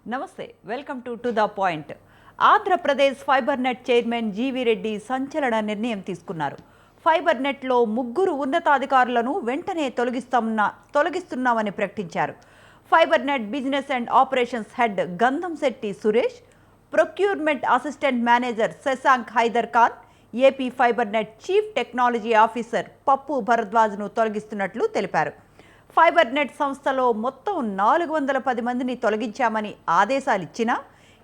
నమస్తే, welcome to the point. Andhra Pradesh fibre net chairman GV Reddy సంచలన నిర్ణయం తీసుకున్నారు. ఫైబర్ నెట్లో 3 ఉన్నతాధికారులను వెంటనే తొలగిస్తున్నామని ప్రకటించారు. Fibre net business and operations head Gandhamsetti Suresh, procurement assistant manager Shashank Haider Khan, AP fibre net chief technology officer Pappu భరద్వాజ్ను తొలగిస్తున్నట్లు తెలిపారు. ఫైబర్ నెట్ సంస్థలో మొత్తం 410 మందిని తొలగించామని ఆదేశాలు ఇచ్చినా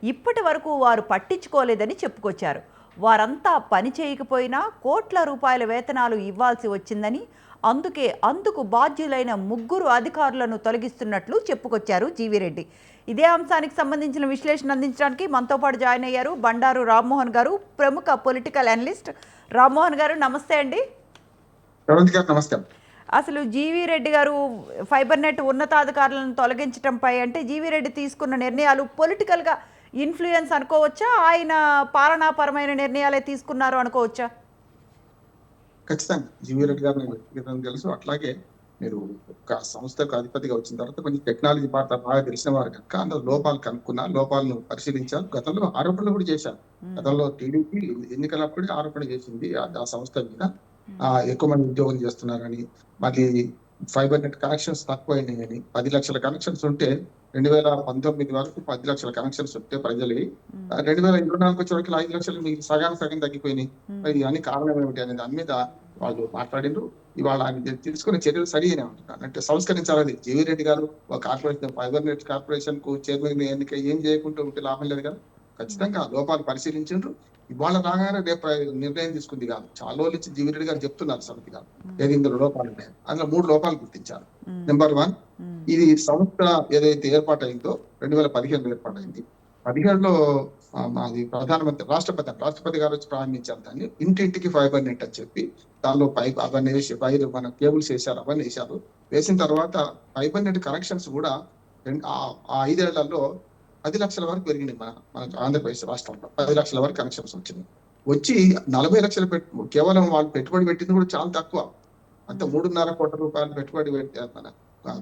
ఇప్పటి వరకు వారు పట్టించుకోలేదని చెప్పుకొచ్చారు. వారంతా పని చేయకపోయినా కోట్ల రూపాయల వేతనాలు ఇవ్వాల్సి వచ్చిందని, అందుకు బాధ్యులైన 3 అధికారులను తొలగిస్తున్నట్లు చెప్పుకొచ్చారు జీవీరెడ్డి. ఇదే అంశానికి సంబంధించిన విశ్లేషణ అందించడానికి మనతో పాటు జాయిన్ అయ్యారు బండారు రామ్మోహన్ గారు, ప్రముఖ పొలిటికల్ అనలిస్ట్. రామ్మోహన్ గారు నమస్తే అండి. నమస్తే. అసలు జీవీ రెడ్డి గారు ఫైబర్ నెట్ ఉన్నతాధికారులను తొలగించడంపై అంటే జీవీ రెడ్డి తీసుకున్న నిర్ణయాలు పొలిటికల్గా ఇన్ఫ్లుయెన్స్ అనుకోవచ్చా, ఆయన పాలనాపరమైన నిర్ణయాలే తీసుకున్నారు అనుకోవచ్చా? ఖచ్చితంగా జీవీ రెడ్డి గారు వ్యక్తిగతంగా తెలుసు. అట్లాగే మీరు ఒక సంస్థకు అధిపతిగా వచ్చిన తర్వాత కొంచెం టెక్నాలజీ పార్ట్ బాగా తెలిసిన వారు కనుక అందులో లోపాలు కనుక్కున్నారు, లోపాలను పరిశీలించారు. గతంలో ఆరోపణలు కూడా చేశారు. గతంలో టీడీపీ ఎన్నికలప్పుడు ఆరోపణ చేసింది ఆ సంస్థ మీద ఎక్కువ మంది ఉద్యోగం చేస్తున్నారని, మళ్ళీ ఫైబర్ నెట్ కనెక్షన్స్ తక్కువైనాయని. 10 లక్షల కనెక్షన్స్ ఉంటే 2019 వరకు 10 లక్షల కనెక్షన్స్ ఉంటే ప్రజలు 2024 వచ్చేవరకు 5 లక్షలు మీకు సగం తగ్గిపోయినాయి. మరి అన్ని కారణం ఏమిటి అనే దాని మీద వాళ్ళు మాట్లాడిండ్రు. ఇవాళ తీసుకునే చర్యలు సరిగానే ఉంటున్నారు. అంటే సంస్కరించాలి. జీవీ రెడ్డి గారు ఒక కార్పొరేషన్ ఫైబర్ నెట్ కార్పొరేషన్ కు చైర్మన్ ఎన్నిక ఏం చేయకుండా ఉంటే లాభం లేదు కదా. ఖచ్చితంగా లోపాలు పరిశీలించారు. ఇవాళ రాగానే రేపు నిర్ణయం తీసుకుంది కాదు. చాలా రోజుల నుంచి జీవీ రెడ్డి గారు చెప్తున్నారు సమితి గారు ఏది ఇందులో లోపాలు ఉన్నాయి. అందులో 3 లోపాలు గుర్తించారు. నెంబర్ 1, ఇది సంస్థ ఏదైతే ఏర్పాటైందో 2015 ఏర్పాటైంది. 17లో అది రాష్ట్రపతి గారు వచ్చి ప్రారంభించారు. దాన్ని ఇంటింటికి ఫైబర్ నెట్ అని చెప్పి దానిలో పైప్ అవన్నీ వేసి వైర్ మన కేబుల్స్ వేశారు, అవన్నీ వేశారు. వేసిన తర్వాత ఫైబర్ నెట్ కనెక్షన్స్ కూడా 5 ఏళ్లలో 10 లక్షల వరకు పెరిగినాయి. మన ఆంధ్రప్రదేశ్ రాష్ట్రంలో 10 లక్షల వరకు కనెక్షన్స్ వచ్చినాయి. వచ్చి 40 లక్షలు కేవలం వాళ్ళు పెట్టుబడి పెట్టింది కూడా చాలా తక్కువ. అంత 3.5 కోట్ల రూపాయలు పెట్టుబడి పెట్టారు. మన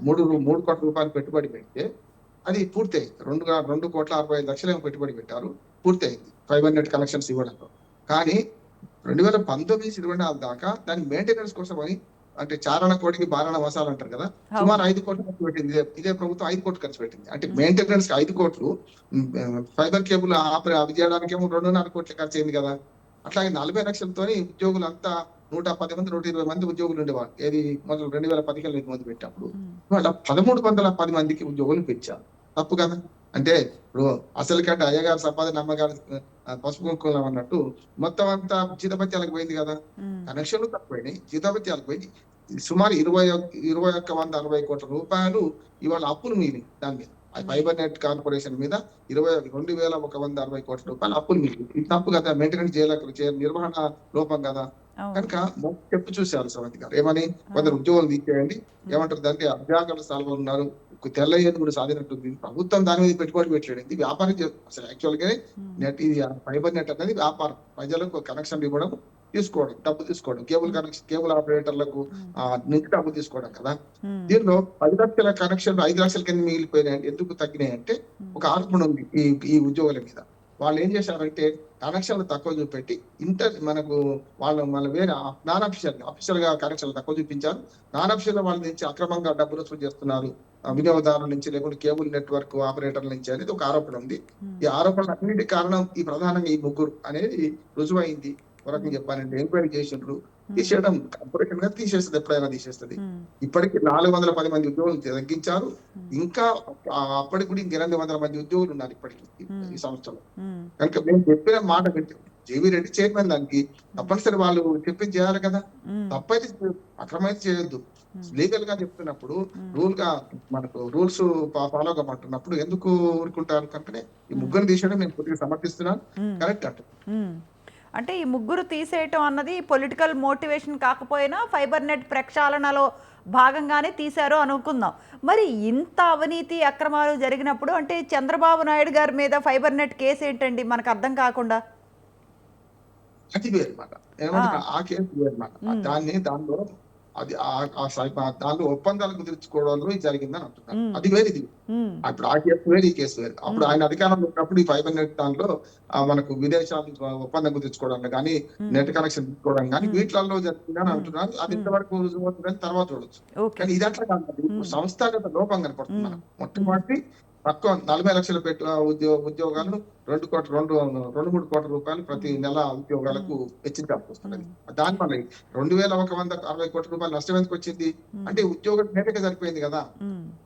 3 కోట్ల రూపాయలు పెట్టుబడి పెడితే అది పూర్తయింది. 2,65,00,000 పెట్టుబడి పెట్టారు, పూర్తయింది ఫైబర్ నెట్ కనెక్షన్స్ ఇవ్వడంలో. కానీ 2019-24 దాకా దాని మెయింటెనెన్స్ కోసం అని, అంటే చారణ కోడికి బారణ మసాలా అంటారు కదా, సుమారు 5 కోట్లు ఖర్చు పెట్టింది. ఇదే ప్రభుత్వం 5 కోట్లు ఖర్చు పెట్టింది. అంటే మెయింటెనెన్స్ 5 కోట్లు, ఫైబర్ కేబుల్ అవి చేయడానికి ఏమో 2.5 కోట్లు ఖర్చు అయింది కదా. అట్లాగే 40 లక్షలతో ఉద్యోగులు అంతా 110 మంది 120 మంది ఉద్యోగులు ఉండేవాళ్ళు. ఏది మొదలు 2015 మంది పెట్టినప్పుడు వాళ్ళ 1310 మందికి ఉద్యోగులు పెంచారు. తప్పు కదా. అంటే ఇప్పుడు అసలు కంటే అయ్యగారు సంపాదన అమ్మగారు పసుపు కుంకుమం అన్నట్టు మొత్తం అంతా జీతభత్యాలకు పోయింది కదా. కనెక్షన్లు తక్కువైనాయి, జీతభత్యాలకు పోయింది. సుమారు 21,160 కోట్ల రూపాయలు ఇవాళ అప్పులు మిగిలి దాని మీద, ఫైబర్ నెట్ కార్పొరేషన్ మీద 22,160 కోట్ల రూపాయలు అప్పులు మిగిలి. ఇది తప్పు కదా. మెయింటెనెన్స్ నిర్వహణ లోపం కదా. కనుక చెప్పు చూశారు సమితి గారు. ఏమని, కొందరు ఉద్యోగులు తీసేయండి, ఏమంటారు దానికి అభ్యాగత స్థానంలో ఉన్నారు, తెల్ల ఏనుగుడు సాధినట్టుంది. ప్రభుత్వం దాని మీద పెట్టుబడి పెట్టలేదు. ఇది వ్యాపారం. అసలు యాక్చువల్ గా నెట్, ఇది ఫైబర్ నెట్ అనేది వ్యాపారం. ప్రజలకు కనెక్షన్ ఇవ్వడం, తీసుకోవడం, డబ్బు తీసుకోవడం, కేబుల్ ఆపరేటర్లకు నుంచి డబ్బు తీసుకోవడం కదా. దీనిలో 10 లక్షల కనెక్షన్ 5 లక్షల కింద మిగిలిపోయినాయి. ఎందుకు తగ్గినాయి అంటే ఒక ఆరోపణ ఉంది ఈ ఉద్యోగుల మీద. వాళ్ళు ఏం చేశారంటే కనెక్షన్లు తక్కువ చూపెట్టి మనకు వాళ్ళ వేరే నాన్ అఫీషియల్ గా కనెక్షన్లు తక్కువ చూపించారు. నాన్ అఫీషియల్ వాళ్ళ నుంచి అక్రమంగా డబ్బులు వసూలు చేస్తున్నారు, వినియోగదారుల నుంచి, లేకుంటే కేబుల్ నెట్వర్క్ ఆపరేటర్ల నుంచి అనేది ఒక ఆరోపణ ఉంది. ఈ ఆరోపణ అన్నిటి కారణం ఈ ప్రధానంగా ఈ 3 అనేది రుజువైంది. వరకు చెప్పాలంటే ఎంక్వైరీ చేసిండ్రు. తీసేయడం కార్పొరేషన్ గా తీసేస్తుంది, ఎప్పుడైనా తీసేస్తుంది. ఇప్పటికి 410 మంది ఉద్యోగులు తగ్గించారు. ఇంకా అప్పటికి కూడా 800 మంది ఉద్యోగులు ఉన్నారు ఇప్పటికి ఈ సంస్థలో. కనుక మేము చెప్పిన మాట వింటే జీవీ రెడ్డి చైర్మన్, దానికి తప్పనిసరి వాళ్ళు చెప్పింది చేయాలి కదా. తప్పైతే అక్రమైతే చేయొద్దు. లీగల్ గా చెప్తున్నప్పుడు మనకు రూల్స్ ఫాలో కమంటున్నప్పుడు ఎందుకు ఊరుకుంటారు? కనుకనే ఈ 3 తీసేయడం నేను కొద్దిగా సమర్థిస్తున్నాను. కరెక్ట్ అంటే ఈ 3 తీసేయటం అన్నది పొలిటికల్ మోటివేషన్ కాకపోయినా ఫైబర్ నెట్ ప్రక్షాళనలో భాగంగానే తీశారు అనుకుందాం. మరి ఇంత అవినీతి అక్రమాలు జరిగినప్పుడు అంటే చంద్రబాబు నాయుడు గారి మీద ఫైబర్ నెట్ కేసు ఏంటండి మనకు అర్థం కాకుండా? అది వేరమాట. ఏమంటే ఆ కేసు వేరమాట. దానిలో అది దానిలో ఒప్పందాలు కుదుర్చుకోవడంలో ఇది జరిగిందని అంటున్నారు. అది వేరు ఇది. అప్పుడు ఆ కేసు వేరు, ఈ కేసు వేరు. అప్పుడు ఆయన అధికారంలో ఉన్నప్పుడు ఈ ఫైబర్ నెట్ దాంట్లో మనకు విదేశాలు ఒప్పందం కుదుర్చుకోవడం కానీ, నెట్ కనెక్షన్ తీసుకోవడం కానీ వీటిలలో జరిగిందని అంటున్నారు. అది ఇంతవరకు రుజువు అవుతుందని తర్వాత చూడొచ్చు. కానీ ఇది అట్లా కాదు. ఇప్పుడు సంస్థాగత లోపం కనపడుతుంది మనకు. మొట్టమొదటి తక్కువ 40 లక్షల ఉద్యోగాలను 2-3 కోట్ల రూపాయలు ప్రతి నెల ఉద్యోగాలకు వెచ్చించాల్సి వస్తున్నది. దానివల్ల 2160 కోట్ల రూపాయలు నష్టం ఎందుకు వచ్చింది అంటే ఉద్యోగం నేటగా సరిపోయింది కదా.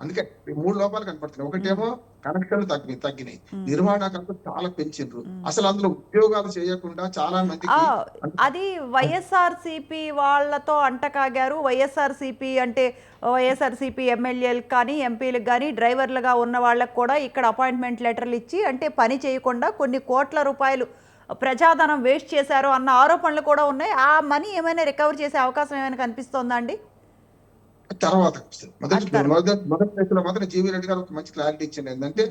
అందుకే 3 లోపాలు కనపడుతున్నాయి. ఒకటేమో కనెక్షన్లు తగ్గినాయి, నిర్వహణ ఖర్చు చాలా పెంచిండ్రు. అసలు అందులో ఉద్యోగాలు చేయకుండా చాలా మందికి అది వైఎస్ఆర్సీపీ వాళ్ళతో అంటకాగారు. వైఎస్ఆర్సీపీ అంటే వైఎస్ఆర్సీపీ ఎమ్మెల్యేలు కానీ ఎంపీలకు కానీ డ్రైవర్లుగా ఉన్న వాళ్ళకు కూడా ఇక్కడ అపాయింట్మెంట్ లెటర్లు ఇచ్చి అంటే పని చేయకుండా కొన్ని కోట్ల రూపాయలు ప్రజాధనం వేస్ట్ చేశారు అన్న ఆరోపణలు కూడా ఉన్నాయి. ఆ మనీ ఏమైనా రికవర్ చేసే అవకాశం ఏమైనా కనిపిస్తోందా అండి? తర్వాత మొదటి దశలో మాత్రం జీవీ రెడ్డి గారు ఒక మంచి క్లారిటీ ఇచ్చింది. ఏంటంటే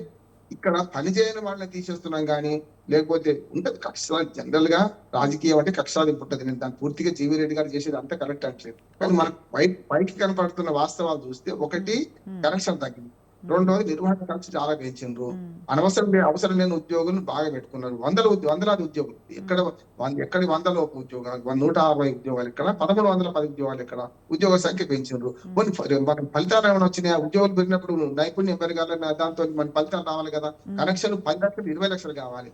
ఇక్కడ పని చేయని వాళ్ళని తీసేస్తున్నాం కానీ లేకపోతే ఉంటది కక్ష. జనరల్ గా రాజకీయం అంటే కక్షాదింపు ఉంటుంది. నేను దాన్ని పూర్తిగా జీవీ రెడ్డి గారు చేసేది అంతా కరెక్ట్ అంటలేదు. కానీ మనకు పైకి కనపడుతున్న వాస్తవాలు చూస్తే ఒకటి కనెక్షన్ తగ్గింది, రెండోది నిర్వహణ ఖర్చు చాలా పెంచిండ్రు, అవసరం లేని ఉద్యోగులను బాగా పెట్టుకున్నారు. వందలాది ఉద్యోగులు ఎక్కడి 100 ఉద్యోగాలు, 160 ఉద్యోగాలు ఇక్కడ, 1110 ఉద్యోగాలు ఇక్కడ, ఉద్యోగ సంఖ్య పెంచిండ్రు. మన ఫలితాలు ఏమైనా వచ్చినాయి? ఉద్యోగులు పెరిగినప్పుడు నైపుణ్యం పెరగాలని దాంతో మన ఫలితాలు రావాలి కదా. కనెక్షన్ 10 లక్షలు 20 లక్షలు కావాలి.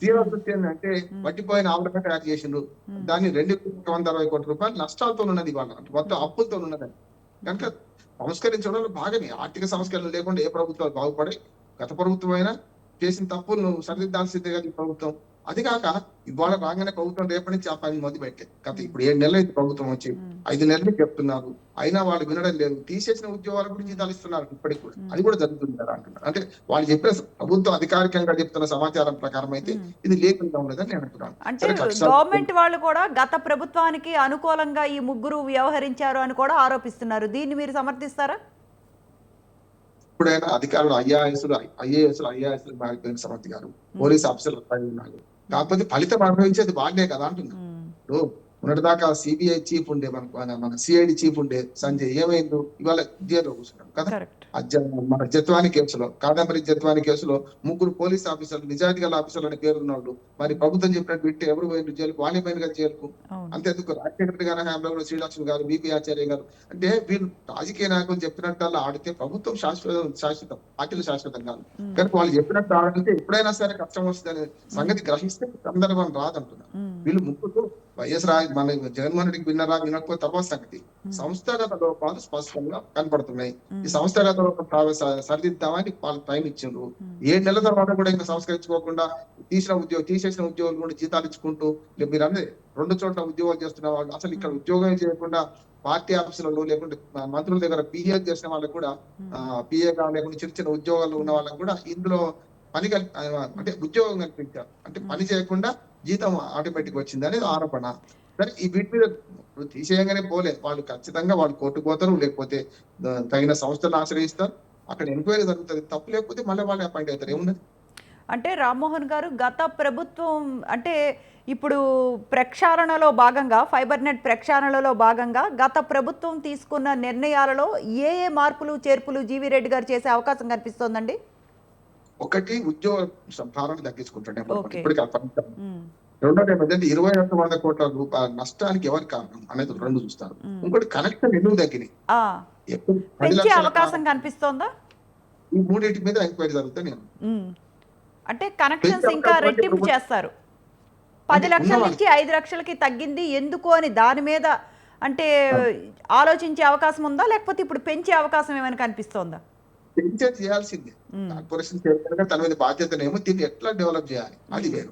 తీవ్ర దృష్టి ఏంటంటే వడ్డిపోయిన ఆవులుగా తయారు చేసిండ్రు. దాన్ని 260 కోట్ల రూపాయలు నష్టాలతో ఉన్నది, ఇవాళ మొత్తం అప్పులతో ఉన్నది. కనుక సంస్కరించడంలో భాగమే. ఆర్థిక సంస్కరణ లేకుండా ఏ ప్రభుత్వాలు బాగుపడాయి? గత ప్రభుత్వం అయినా చేసిన తప్పులను సరిదిద్దాల్సిందే కదా ఈ ప్రభుత్వం. అది కాక ఇవాళ రాగానే ప్రభుత్వం రేపటి నుంచి ఆ పని మొదలు పెట్టే కథ. ఇప్పుడు 7 నెలలు అయితే ప్రభుత్వం వచ్చి 5 నెలలు చెప్తున్నారు, అయినా వాళ్ళు వినడం లేదు. తీసేసిన ఉద్యోగాల గురించి జీతాలు ఇస్తున్నారు ఇప్పటికి కూడా. అది కూడా జరుగుతుంది కదా అంటున్నారు. అంటే వాళ్ళు చెప్పిన ప్రభుత్వం అధికారికంగా చెప్తున్న సమాచారం ప్రకారం అయితే ఇది లేకుండా ఉండదని నేను అంటున్నాను. అంటే గవర్నమెంట్ వాళ్ళు కూడా గత ప్రభుత్వానికి అనుకూలంగా ఈ ముగ్గురు వ్యవహరించారు అని కూడా ఆరోపిస్తున్నారు. దీన్ని మీరు సమర్థిస్తారా? ఇప్పుడైనా అధికారులు ఐఏఎస్లు మారిపోయిన సమర్థి గారు, పోలీస్ ఆఫీసర్లు ఉన్నారు. కాకపోతే ఫలితం అనుభవించేది వాళ్ళే కదా అంటున్నారు. మొన్నటిదాకా సిబిఐ చీఫ్ ఉండే, మన సిఐడి చీఫ్ ఉండే సంజయ్ ఏమైందో ఇవాళ జైల్లో కూర్చున్నాడు కదా. మన జత్వాని కేసులో, కాదంబరి జత్వాని కేసులో 3 పోలీస్ ఆఫీసర్లు, నిజాయితీ గల ఆఫీసర్లు అని పేరున్నాడు. మరి ప్రభుత్వం చెప్పినట్టు వింటే ఎవరు పోయిన జైలుకు? వాళ్ళే పోయిన కదా జైలుకు. అంతేందుకు రాజశేఖర గారి హయాంలో కూడా శ్రీలక్ష్మి గారు, బిపి ఆచార్య గారు, అంటే వీళ్ళు రాజకీయ నాయకులు చెప్పినట్టు ఆడితే ప్రభుత్వం శాశ్వతం, పార్టీలు శాశ్వతం కాదు. కానీ వాళ్ళు చెప్పినట్టు ఆడితే ఎప్పుడైనా సరే కష్టం వస్తుందనే సంగతి గ్రహిస్తే సందర్భం రాదంటున్నారు. వీళ్ళు ముగ్గురు మన జగన్మోహన్ రెడ్డికి వినకపోతే తర్వాత సంగతి. సంస్థాగత లోపాలు స్పష్టంగా కనపడుతున్నాయి. ఈ సంస్థాగత లోపం సరిదిద్దామని వాళ్ళు టైం ఇచ్చిండ్రు. 7 నెలల తర్వాత కూడా ఇంకా సంస్కరించుకోకుండా తీసేసిన ఉద్యోగులు కూడా జీతాలు ఇచ్చుకుంటూ, మీరు అంటే 2 చోట్ల ఉద్యోగాలు చేస్తున్న వాళ్ళు, అసలు ఇక్కడ ఉద్యోగం చేయకుండా పార్టీ ఆఫీసులలో లేకుంటే మంత్రుల దగ్గర పిఏ చేసిన వాళ్ళకు కూడా, పిఏగా లేకుండా చిన్న ఉద్యోగాలు ఉన్న వాళ్ళకు కూడా ఇందులో పని అంటే ఉద్యోగం కల్పించారు. అంటే పని చేయకుండా జీతం ఆటోమేటిక్ వచ్చింది అనేది ఆరోపణ. సరే, ఈ వీటి మీద తీసేయంగానే పోలే, వాళ్ళు ఖచ్చితంగా వాళ్ళు కోర్టుకు పోతారు, లేకపోతే తగిన సంస్థలను ఆశ్రయిస్తారు, అక్కడ ఎంక్వైరీ జరుగుతుంది. తప్పు లేకపోతే మళ్ళీ వాళ్ళు అపాయింట్ అవుతారు. ఏమున్నది? అంటే రామ్మోహన్ గారు, గత ప్రభుత్వం అంటే ఇప్పుడు ప్రక్షాళనలో భాగంగా, ఫైబర్ నెట్ ప్రక్షాళనలో భాగంగా గత ప్రభుత్వం తీసుకున్న నిర్ణయాలలో ఏ మార్పులు చేర్పులు జీవీ రెడ్డి గారు చేసే అవకాశం కనిపిస్తోందండి? ఒకటి, ఉద్యోగ భారాన్ని తగ్గించుకుంటాడు ఇప్పటికీ. రెండోది ఏమంటే 2100 కోట్ల రూపాయల నష్టానికి ఎవరి కారణం అనేది 2 చూస్తారు. ఇంకోటి కనెక్షన్ ఎందుకు తగ్గినాయి, అవకాశం కనిపిస్తోందా? ఈ 3 మీద ఎంక్వైరీ జరుగుతుంది. అంటే కనెక్షన్స్ ఇంకా రెట్టింపు చేస్తారు. 10 లక్షల నుంచి 5 లక్షలకి తగ్గింది ఎందుకు అని దాని మీద అంటే ఆలోచించే అవకాశం ఉందా, లేకపోతే ఇప్పుడు పెంచే అవకాశం ఏమైనా కనిపిస్తోందా? పెంచే చేయాల్సిందే. కార్పొరేషన్ చైర్మన్ తన మీద బాధ్యతనేమో దీన్ని ఎట్లా డెవలప్ చేయాలి అది వేరు.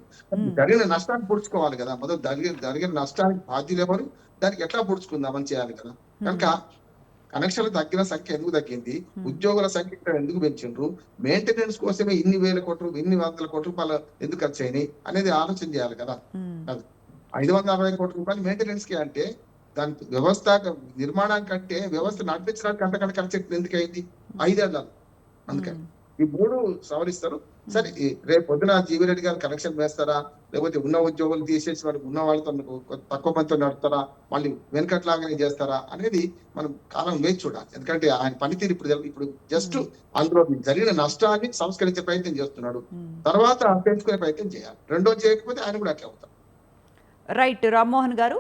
జరిగిన నష్టాన్ని పూడ్చుకోవాలి కదా. మొదలు జరిగిన నష్టానికి బాధ్యులు ఎవరు, దానికి ఎట్లా పూడ్చుకుందామని చేయాలి కదా. కనుక కనెక్షన్లు తగ్గిన సంఖ్య ఎందుకు తగ్గింది, ఉద్యోగుల సంఖ్య ఎందుకు పెంచిండ్రు, మెయింటెనెన్స్ కోసమే ఇన్ని 100 కోట్ల రూపాయలు ఎందుకు ఖర్చు అయినాయి అనేది ఆలోచన చేయాలి కదా. 560 కోట్ల రూపాయలు మెయింటెనెన్స్ కి అంటే దాని వ్యవస్థ నిర్మాణానికంటే వ్యవస్థ నడిపించడానికి అంతకంటే ఖర్చు ఎందుకు అయింది? 5 ఏళ్ళు. అందుకని ఈ 3 సవరిస్తారు. సరే రేపు పొద్దున జీవిరెడ్డి గారు కలెక్షన్ వేస్తారా, లేకపోతే ఉన్న ఉద్యోగులు తీసేసి వాళ్ళకి ఉన్న వాళ్ళతో తక్కువ మందితో నడుపుతారా, మళ్ళీ వెనకట్లాగానే చేస్తారా అనేది మనం కాలం వేచి చూడాలి. ఎందుకంటే ఆయన పనితీరు ఇప్పుడు జస్ట్ అందులో జరిగిన నష్టాన్ని సంస్కరించే ప్రయత్నం చేస్తున్నాడు. తర్వాత పెంచుకునే ప్రయత్నం చేయాలి. రెండో చేయకపోతే ఆయన కూడా అట్లా అవుతారు. రైట్ రామ్మోహన్ గారు.